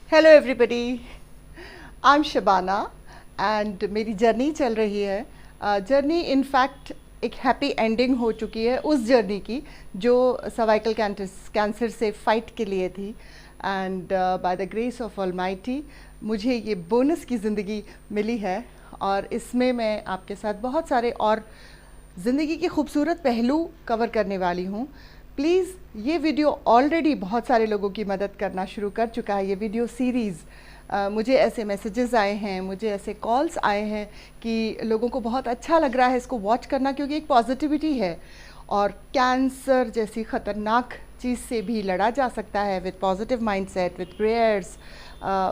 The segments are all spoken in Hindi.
Hello everybody, I am Shabana and मेरी जर्नी चल रही है। जर्नी इनफैक्ट एक हैप्पी एंडिंग हो चुकी है उस जर्नी की जो सर्वाइकल कैंसर से फाइट के लिए थी। And by the grace of almighty मुझे ये बोनस की ज़िंदगी मिली है और इसमें मैं आपके साथ बहुत सारे और ज़िंदगी के खूबसूरत पहलू कवर करने वाली हूँ। प्लीज़ ये वीडियो ऑलरेडी बहुत सारे लोगों की मदद करना शुरू कर चुका है। ये वीडियो सीरीज़ मुझे ऐसे मैसेजेस आए हैं, मुझे ऐसे कॉल्स आए हैं कि लोगों को बहुत अच्छा लग रहा है इसको वॉच करना, क्योंकि एक पॉजिटिविटी है और कैंसर जैसी ख़तरनाक चीज़ से भी लड़ा जा सकता है with positive mindset, with prayers,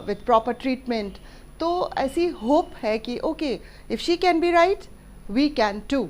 with proper treatment. तो ऐसी होप है कि okay, if she can be right we can too.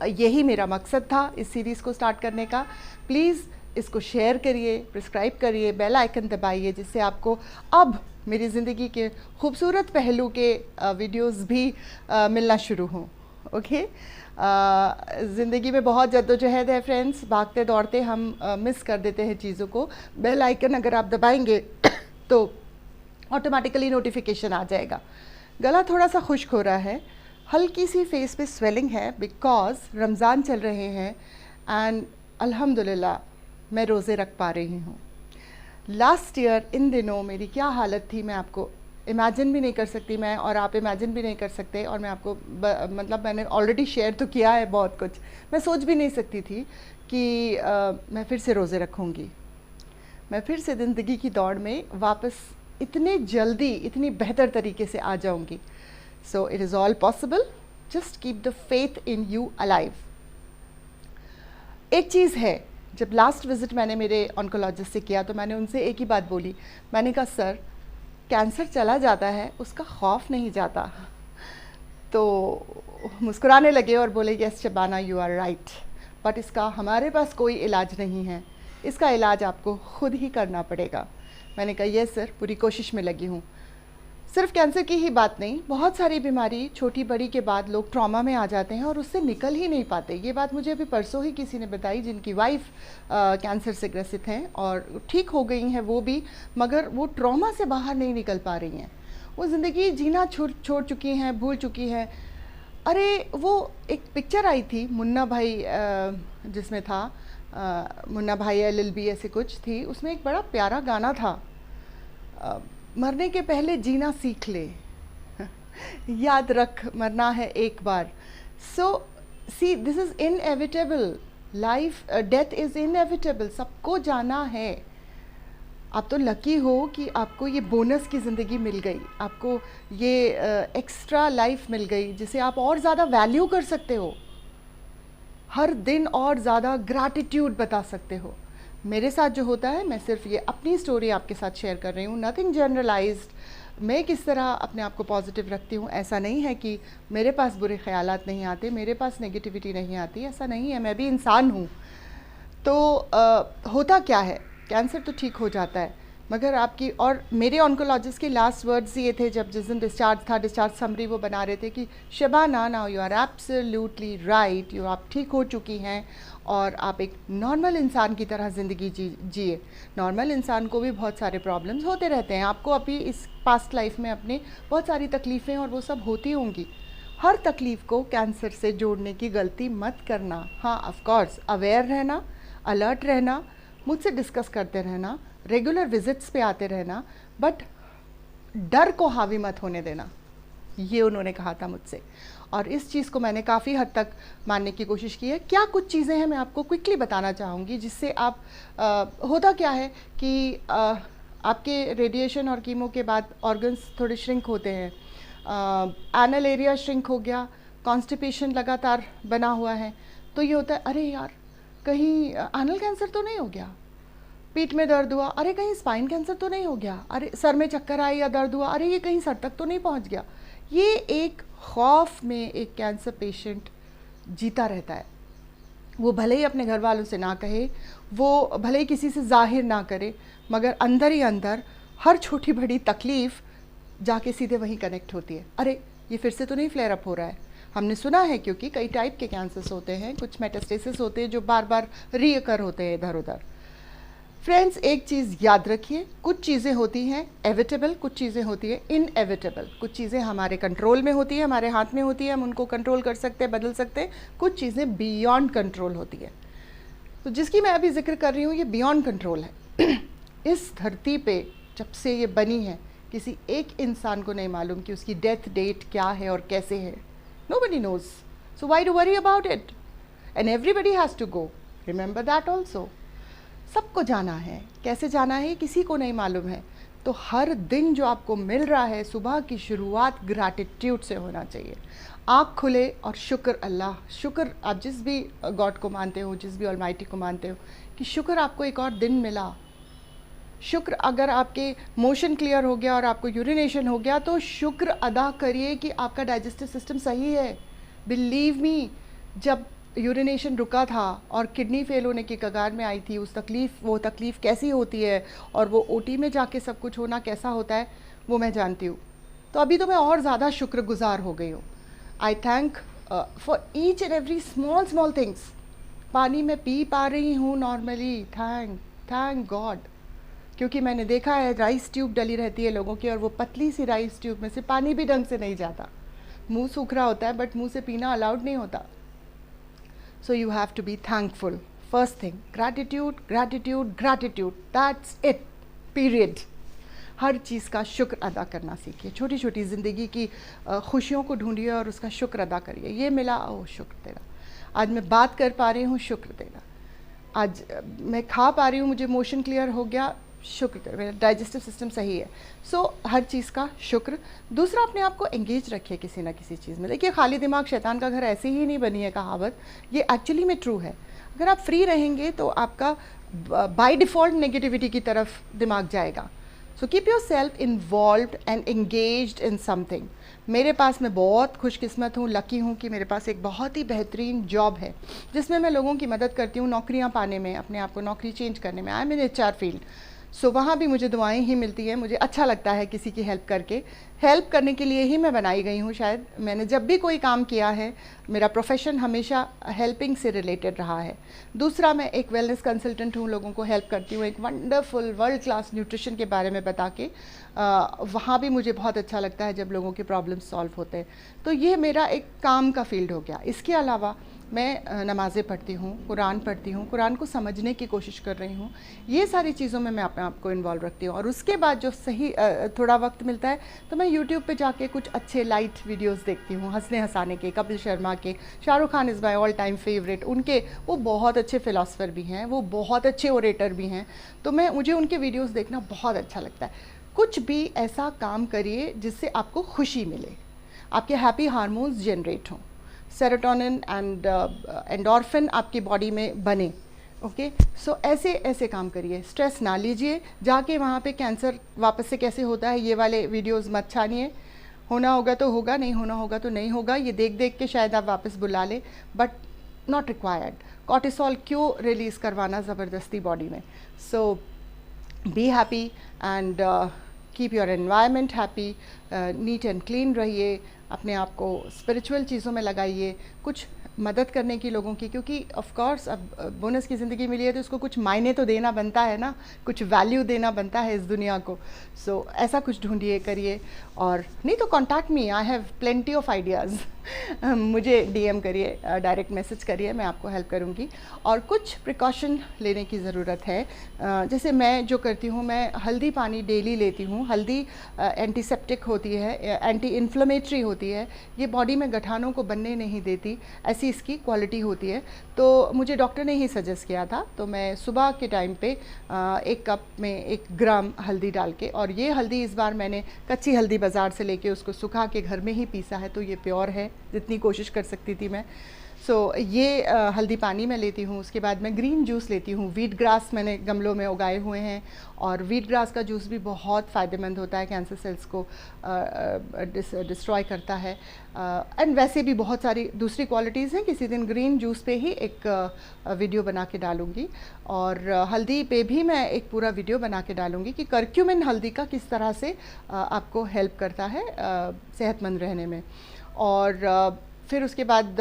यही मेरा मकसद था इस सीरीज़ को स्टार्ट करने का। प्लीज़ इसको शेयर करिए, सब्सक्राइब करिए, बेल आइकन दबाइए, जिससे आपको अब मेरी ज़िंदगी के खूबसूरत पहलू के वीडियोस भी मिलना शुरू हों। ओके, ज़िंदगी में बहुत जद्दोजहद है फ्रेंड्स, भागते दौड़ते हम मिस कर देते हैं चीज़ों को। बेल आइकन अगर आप दबाएंगे तो ऑटोमेटिकली नोटिफिकेशन आ जाएगा। गला थोड़ा सा खुश्क हो रहा है, हल्की सी फेस पे स्वेलिंग है बिकॉज़ रमज़ान चल रहे हैं एंड अल्हम्दुलिल्लाह मैं रोज़े रख पा रही हूँ। लास्ट ईयर इन दिनों मेरी क्या हालत थी मैं आपको इमेजिन भी नहीं कर सकती, मैं और आप इमेजिन भी नहीं कर सकते। और मैं आपको मतलब मैंने ऑलरेडी शेयर तो किया है बहुत कुछ। मैं सोच भी नहीं सकती थी कि मैं फिर से रोज़े रखूँगी, मैं फिर से ज़िंदगी की दौड़ में वापस इतने जल्दी इतनी बेहतर तरीके से आ जाऊँगी। So it is all possible. Just keep the faith in you alive. एक चीज़ है, जब लास्ट विज़िट मैंने मेरे ऑन्कोलॉजिस्ट से किया तो मैंने उनसे एक ही बात बोली। मैंने कहा सर, कैंसर चला जाता है उसका खौफ नहीं जाता। तो मुस्कुराने लगे और बोले yes Shabana, you are right, but इसका हमारे पास कोई इलाज नहीं है, इसका इलाज आपको खुद ही करना पड़ेगा। मैंने कहा यस सर, पूरी कोशिश में लगी हूँ। सिर्फ कैंसर की ही बात नहीं, बहुत सारी बीमारी छोटी बड़ी के बाद लोग ट्रॉमा में आ जाते हैं और उससे निकल ही नहीं पाते। ये बात मुझे अभी परसों ही किसी ने बताई जिनकी वाइफ कैंसर से ग्रसित हैं और ठीक हो गई हैं वो भी, मगर वो ट्रॉमा से बाहर नहीं निकल पा रही हैं। वो ज़िंदगी जीना छोड़ चुकी हैं, भूल चुकी हैं। अरे वो एक पिक्चर आई थी मुन्ना भाई जिसमें था मुन्ना भाई LLB ऐसे कुछ थी, उसमें एक बड़ा प्यारा गाना था, मरने के पहले जीना सीख ले, याद रख मरना है एक बार। So see, this is inevitable, life death is inevitable, सबको जाना है। आप तो लकी हो कि आपको ये बोनस की ज़िंदगी मिल गई, आपको ये एक्स्ट्रा लाइफ मिल गई जिसे आप और ज़्यादा वैल्यू कर सकते हो, हर दिन और ज़्यादा ग्रैटिट्यूड बता सकते हो। मेरे साथ जो होता है, मैं सिर्फ ये अपनी स्टोरी आपके साथ शेयर कर रही हूँ, नथिंग जनरलाइज्ड। मैं किस तरह अपने आप को पॉजिटिव रखती हूँ, ऐसा नहीं है कि मेरे पास बुरे ख्यालात नहीं आते, मेरे पास नेगेटिविटी नहीं आती, ऐसा नहीं है, मैं भी इंसान हूँ। तो होता क्या है, कैंसर तो ठीक हो जाता है, मगर आपकी और मेरे ऑन्कोलॉजिस्ट के लास्ट वर्ड्स ये थे जब जिस दिन डिस्चार्ज था, डिस्चार्ज समरी वो बना रहे थे कि Shabana, now you are absolutely right, आप ठीक हो चुकी हैं और आप एक नॉर्मल इंसान की तरह ज़िंदगी जिए। नॉर्मल इंसान को भी बहुत सारे प्रॉब्लम्स होते रहते हैं, आपको अभी इस पास्ट लाइफ में अपने बहुत सारी तकलीफ़ें और वो सब होती होंगी। हर तकलीफ़ को कैंसर से जोड़ने की गलती मत करना। हाँ, ऑफ कोर्स अवेयर रहना, अलर्ट रहना, मुझसे डिस्कस करते रहना, रेगुलर विजिट्स पे आते रहना, बट डर को हावी मत होने देना, ये उन्होंने कहा था मुझसे। और इस चीज़ को मैंने काफ़ी हद तक मानने की कोशिश की है। क्या कुछ चीज़ें हैं मैं आपको क्विकली बताना चाहूँगी जिससे आप होता क्या है कि आपके रेडिएशन और कीमो के बाद ऑर्गन्स थोड़े श्रिंक होते हैं, एनल एरिया श्रिंक हो गया, कॉन्स्टिपेशन लगातार बना हुआ है, तो ये होता है अरे यार कहीं एनल कैंसर तो नहीं हो गया, पीठ में दर्द हुआ, अरे कहीं स्पाइन कैंसर तो नहीं हो गया, अरे सर में चक्कर आए या दर्द हुआ, अरे ये कहीं सर तक तो नहीं पहुंच गया। ये एक खौफ में एक कैंसर पेशेंट जीता रहता है। वो भले ही अपने घर वालों से ना कहे, वो भले ही किसी से जाहिर ना करे, मगर अंदर ही अंदर हर छोटी बड़ी तकलीफ़ जाके सीधे वहीं कनेक्ट होती है। अरे ये फिर से तो नहीं फ्लेयर अप हो रहा है। हमने सुना है क्योंकि कई टाइप के कैंसर्स होते हैं, कुछ मेटास्टेसिस होते हैं जो बार बार रीअकर होते हैं इधर उधर। फ्रेंड्स, एक चीज़ याद रखिए, कुछ चीज़ें होती हैं एविटेबल, कुछ चीज़ें होती हैं इनएविटेबल। कुछ चीज़ें हमारे कंट्रोल में होती है, हमारे हाथ में होती है, हम उनको कंट्रोल कर सकते हैं, बदल सकते हैं। कुछ चीज़ें बियॉन्ड कंट्रोल होती है। तो जिसकी मैं अभी जिक्र कर रही हूँ ये बियॉन्ड कंट्रोल है। इस धरती पे जब से ये बनी है, किसी एक इंसान को नहीं मालूम कि उसकी डेथ डेट क्या है और कैसे है। Nobody knows, so why do worry about it, and everybody has to go, remember that also. सबको जाना है, कैसे जाना है किसी को नहीं मालूम है। तो हर दिन जो आपको मिल रहा है, सुबह की शुरुआत ग्रैटिट्यूड से होना चाहिए। आँख खुले और शुक्र अल्लाह, शुक्र आप जिस भी गॉड को मानते हो, जिस भी ऑलमाइटी को मानते हो, कि शुक्र आपको एक और दिन मिला। शुक्र अगर आपके मोशन क्लियर हो गया और आपको यूरिनेशन हो गया तो शुक्र अदा करिए कि आपका डाइजेस्टिव सिस्टम सही है। बिलीव मी, जब यूरिनेशन रुका था और किडनी फेल होने की कगार में आई थी, वो तकलीफ़ कैसी होती है और वो ओटी में जाके सब कुछ होना कैसा होता है वो मैं जानती हूँ। तो अभी तो मैं और ज़्यादा शुक्रगुजार हो गई हूँ। आई thank for each and every small things. पानी में पी पा रही हूँ नॉर्मली, थैंक गॉड। क्योंकि मैंने देखा है राइस ट्यूब डली रहती है लोगों की, और वो पतली सी राइस ट्यूब में से पानी भी ढंग से नहीं जाता। मुंह सूख रहा होता है बट मुंह से पीना अलाउड नहीं होता। So you have to be thankful. First thing, gratitude, gratitude, gratitude. That's it. Period. हर चीज़ का शुक्र अदा करना सीखिए। छोटी छोटी ज़िंदगी की खुशियों को ढूंढिए और उसका शुक्र अदा करिए। ये मिला, ओह शुक्र तेरा। आज मैं बात कर पा रही हूँ, शुक्र तेरा। आज मैं खा पा रही हूँ, मुझे मोशन क्लियर हो गया, शुक्र तेरा। मेरा डाइजेस्टिव सिस्टम सही है। सो हर चीज़ का शुक्र। दूसरा, अपने आप को एंगेज रखिए किसी ना किसी चीज़ में। देखिए, खाली दिमाग शैतान का घर ऐसे ही नहीं बनी है कहावत, ये एक्चुअली में ट्रू है। अगर आप फ्री रहेंगे तो आपका बाय डिफ़ॉल्ट नेगेटिविटी की तरफ दिमाग जाएगा। So keep your self involved and engaged in something. मेरे पास, मैं बहुत खुशकिस्मत हूँ, लकी हूँ कि मेरे पास एक बहुत ही बेहतरीन जॉब है जिसमें मैं लोगों की मदद करती हूँ नौकरियाँ पाने में, अपने आप को नौकरी चेंज करने में। I am in HR field. So वहाँ भी मुझे दुआएं ही मिलती हैं। मुझे अच्छा लगता है किसी की हेल्प करके। हेल्प करने के लिए ही मैं बनाई गई हूँ शायद। मैंने जब भी कोई काम किया है, मेरा प्रोफेशन हमेशा हेल्पिंग से रिलेटेड रहा है। दूसरा, मैं एक वेलनेस कंसल्टेंट हूँ, लोगों को हेल्प करती हूँ एक वंडरफुल वर्ल्ड क्लास न्यूट्रिशन के बारे में बता के। वहाँ भी मुझे बहुत अच्छा लगता है जब लोगों के प्रॉब्लम्स सॉल्व होते हैं। तो ये मेरा एक काम का फील्ड हो गया। इसके अलावा मैं नमाज़ें पढ़ती हूँ, कुरान पढ़ती हूँ, कुरान को समझने की कोशिश कर रही हूँ। ये सारी चीज़ों में मैं अपने आप को इन्वॉल्व रखती हूँ। और उसके बाद जो सही थोड़ा वक्त मिलता है तो मैं यूट्यूब पे जाके कुछ अच्छे लाइट वीडियोस देखती हूँ, हंसने हंसाने के। कपिल शर्मा के, Shahrukh Khan is my all time favourite. उनके, वो बहुत अच्छे फ़िलासफ़र भी हैं, वो बहुत अच्छे ओरेटर भी हैं। तो मुझे उनके वीडियोस देखना बहुत अच्छा लगता है। कुछ भी ऐसा काम करिए जिससे आपको खुशी मिले, आपके हैप्पी हार्मोन्स जनरेट हों, सेरोटोनिन एंड एंडोर्फिन आपकी बॉडी में बने। ओके, सो ऐसे काम करिए। स्ट्रेस ना लीजिए। जाके वहाँ पे कैंसर वापस से कैसे होता है ये वाले वीडियोस मत छानिए। होना होगा तो होगा, नहीं होना होगा तो नहीं होगा। ये देख देख के शायद आप वापस बुला लें, बट नॉट रिक्वायर्ड। कॉर्टिसोल क्यों रिलीज़ करवाना ज़बरदस्ती बॉडी में। So be happy and keep your environment happy. Neat and clean रहिए। अपने आप को स्पिरिचुअल चीज़ों में लगाइए, कुछ मदद करने की लोगों की, क्योंकि ऑफ कोर्स अब बोनस की ज़िंदगी मिली है तो उसको कुछ मायने तो देना बनता है ना, कुछ वैल्यू देना बनता है इस दुनिया को। सो ऐसा कुछ ढूंढिए, करिए। और नहीं तो contact me, I have plenty of ideas. मुझे DM करिए, डायरेक्ट मैसेज करिए, मैं आपको हेल्प करूँगी। और कुछ प्रिकॉशन लेने की ज़रूरत है। जैसे मैं जो करती हूँ, मैं हल्दी पानी डेली लेती हूँ। हल्दी एंटीसेप्टिक होती है, एंटी इन्फ्लेमेटरी होती है, ये बॉडी में गठानों को बनने नहीं देती, ऐसी इसकी क्वालिटी होती है। तो मुझे डॉक्टर ने ही सजेस्ट किया था, तो मैं सुबह के टाइम पे 1 कप में 1 ग्राम हल्दी डाल के, और ये हल्दी इस बार मैंने कच्ची हल्दी बाज़ार से लेके उसको सुखा के घर में ही पीसा है, तो ये प्योर है जितनी कोशिश कर सकती थी मैं। सो ये हल्दी पानी में लेती हूँ। उसके बाद मैं ग्रीन जूस लेती हूँ। वीट ग्रास मैंने गमलों में उगाए हुए हैं, और वीट ग्रास का जूस भी बहुत फ़ायदेमंद होता है, कैंसर सेल्स को डिस्ट्रॉय करता है। एंड वैसे भी बहुत सारी दूसरी क्वालिटीज़ हैं। किसी दिन ग्रीन जूस पे ही एक वीडियो बना के डालूँगी, और हल्दी पे भी मैं एक पूरा वीडियो बना के डालूँगी कि करक्यूमिन हल्दी का किस तरह से आपको हेल्प करता है सेहतमंद रहने में। और फिर उसके बाद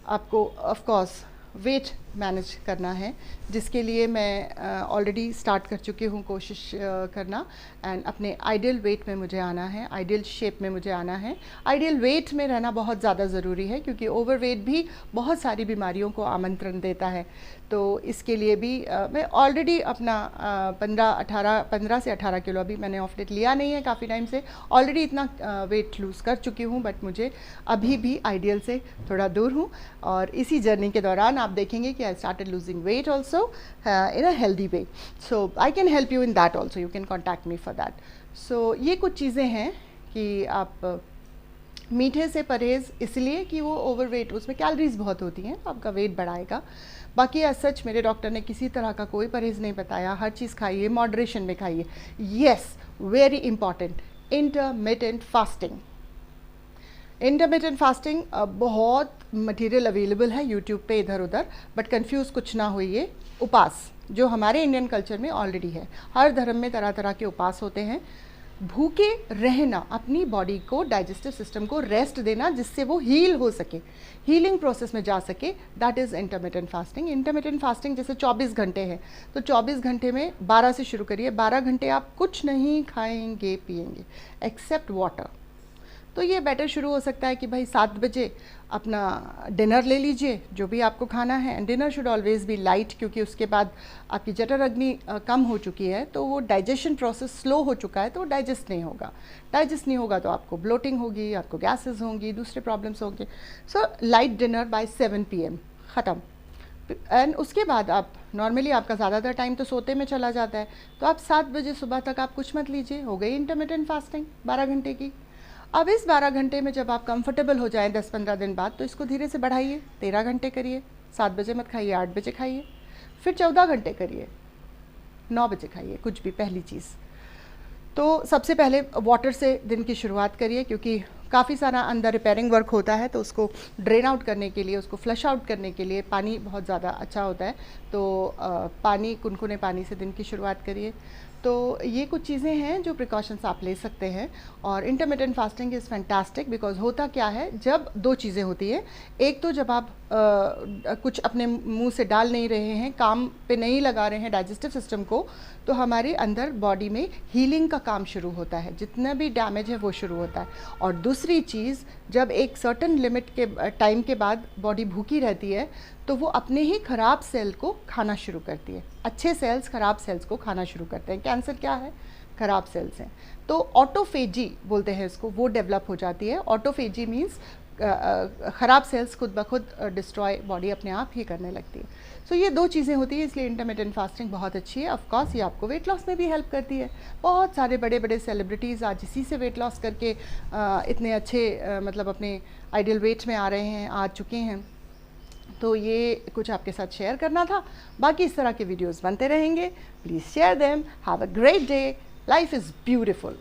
आपको ऑफ कोर्स वेट मैनेज करना है, जिसके लिए मैं ऑलरेडी स्टार्ट कर चुकी हूँ कोशिश करना, एंड अपने आइडियल वेट में मुझे आना है, आइडियल शेप में मुझे आना है। आइडियल वेट में रहना बहुत ज़्यादा ज़रूरी है, क्योंकि ओवरवेट भी बहुत सारी बीमारियों को आमंत्रण देता है। तो इसके लिए भी मैं ऑलरेडी अपना 15 से 18 किलो, अभी मैंने ऑफ डेट लिया नहीं है काफ़ी टाइम से, ऑलरेडी इतना वेट लूज़ कर चुकी हूँ, बट मुझे अभी भी आइडियल से थोड़ा दूर हूँ। और इसी जर्नी के दौरान आप देखेंगे कि I started losing weight also in a healthy way, so I can help you in that also, you can contact me for that. So ये कुछ चीज़ें हैं कि आप मीठे से परहेज़ इसलिए कि वो ओवरवेट, उसमें कैलोरीज बहुत होती हैं, तो आपका वेट बढ़ाएगा। बाकी एज सच मेरे डॉक्टर ने किसी तरह का कोई परहेज़ नहीं बताया, हर चीज़ खाइए, मॉडरेशन में खाइए। Yes, very important, intermittent fasting. Intermittent fasting बहुत मटेरियल अवेलेबल है यूट्यूब पे इधर उधर, बट कंफ्यूज कुछ ना होइए। उपास जो हमारे इंडियन कल्चर में ऑलरेडी है, हर धर्म में तरह तरह के उपास होते हैं। भूखे रहना, अपनी बॉडी को, डाइजेस्टिव सिस्टम को रेस्ट देना, जिससे वो हील हो सके, हीलिंग प्रोसेस में जा सके, that is intermittent fasting. Intermittent fasting जैसे 24 घंटे है, तो 24 घंटे में 12 से शुरू करिए, 12 घंटे आप कुछ नहीं खाएंगे पिएंगे एक्सेप्ट वाटर। तो ये बेटर शुरू हो सकता है कि भाई 7 बजे अपना डिनर ले लीजिए, जो भी आपको खाना है, and dinner should always be light, क्योंकि उसके बाद आपकी जठर अग्नि कम हो चुकी है, तो वो डाइजेशन प्रोसेस स्लो हो चुका है, तो वो डाइजेस्ट नहीं होगा। डाइजेस्ट नहीं होगा तो आपको ब्लोटिंग होगी, आपको गैसेस होंगी, दूसरे प्रॉब्लम्स होंगे। So light dinner by 7 PM ख़त्म। एंड उसके बाद आप नॉर्मली, आपका ज़्यादातर टाइम तो सोते में चला जाता है, तो आप 7 बजे सुबह तक आप कुछ मत लीजिए, हो गई इंटरमिटेंट फास्टिंग 12 घंटे की। अब इस 12 घंटे में जब आप कंफर्टेबल हो जाएं 10-15 दिन बाद, तो इसको धीरे से बढ़ाइए, 13 घंटे करिए, 7 बजे मत खाइए, 8 बजे खाइए, फिर 14 घंटे करिए, 9 बजे खाइए, कुछ भी पहली चीज़। तो सबसे पहले वाटर से दिन की शुरुआत करिए, क्योंकि काफ़ी सारा अंदर रिपेयरिंग वर्क होता है, तो उसको ड्रेन आउट करने के लिए, उसको फ्लश आउट करने के लिए पानी बहुत ज़्यादा अच्छा होता है। तो पानी, कुनकुने पानी से दिन की शुरुआत करिए। तो ये कुछ चीज़ें हैं जो प्रिकॉशंस आप ले सकते हैं। और intermittent fasting is fantastic, because होता क्या है, जब 2 चीज़ें होती है, एक तो जब आप कुछ अपने मुंह से डाल नहीं रहे हैं, काम पे नहीं लगा रहे हैं डाइजेस्टिव सिस्टम को, तो हमारे अंदर बॉडी में हीलिंग का काम शुरू होता है, जितना भी डैमेज है वो शुरू होता है। और दूसरी चीज़, जब एक सर्टन लिमिट के टाइम के बाद बॉडी भूखी रहती है, तो वो अपने ही ख़राब सेल को खाना शुरू करती है। अच्छे सेल्स ख़राब सेल्स को खाना शुरू करते हैं। कैंसर क्या है? ख़राब सेल्स हैं। तो ऑटोफेजी बोलते हैं इसको, वो डेवलप हो जाती है। ऑटोफेजी मीन्स ख़राब सेल्स खुद ब खुद डिस्ट्रॉय बॉडी अपने आप ही करने लगती है। सो ये 2 चीज़ें होती हैं, इसलिए इंटरमिटेंट फास्टिंग बहुत अच्छी है। ऑफ कोर्स ये आपको वेट लॉस में भी हेल्प करती है। बहुत सारे बड़े बड़े सेलिब्रिटीज़ आज इसी से वेट लॉस करके इतने अच्छे मतलब अपने आइडियल वेट में आ रहे हैं, आ चुके हैं। तो ये कुछ आपके साथ शेयर करना था। बाकी इस तरह के वीडियोस बनते रहेंगे। Please share them. Have a great day. Life is beautiful.